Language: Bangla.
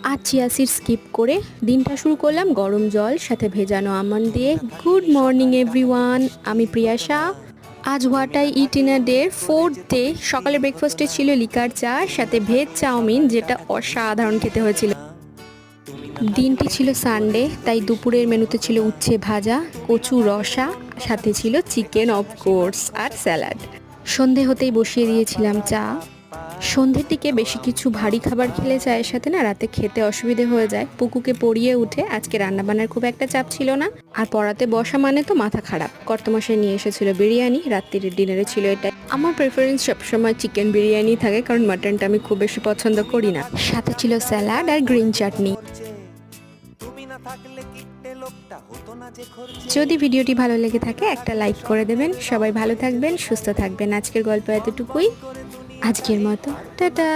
আর চিয়া সিড স্কিপ করে দিনটা শুরু করলাম গরম জল সাথে ভেজানো আমন্ড দিয়ে। গুড মর্নিং এভরিওয়ান, আমি প্রিয়াশা। আজ what I it in a day 4th day. সকালে ব্রেকফাস্টে ছিল লিকার চা সাথে ভেজ চাউমিন, যেটা অসাধারণ খেতে হয়েছিল। দিনটি ছিল সানডে, তাই দুপুরের মেনুতে ছিল উচ্ছে ভাজা, কচু রসা, সাথে ছিল চিকেন অফকোর্স আর স্যালাড। সন্ধে হতেই বসিয়ে দিয়েছিলাম চা। সন্ধ্যের দিকে বেশি কিছু ভারী খাবার খেলে চায়ের সাথে না রাতে খেতে অসুবিধে হয়ে যায়। পুকুকে পড়িয়ে উঠে আজকে রান্নাবান্নার খুব একটা চাপ ছিল না, আর পড়াতে বসা মানে তো মাথা খারাপ। কর্তমশাই নিয়ে এসেছিল বিরিয়ানি, রাত্রির ডিনারে ছিল এটাই। আমার প্রেফারেন্স সবসময় চিকেন বিরিয়ানি থাকে, কারণ মাটনটা আমি খুব বেশি পছন্দ করি না। সাথে ছিল স্যালাড আর গ্রিন চাটনি। যদি ভিডিওটি ভালো লেগে থাকে একটা লাইক করে দেবেন। সবাই ভালো থাকবেন, সুস্থ থাকবেন। আজকের গল্প এতটুকুই, আজকের মতো টাটা।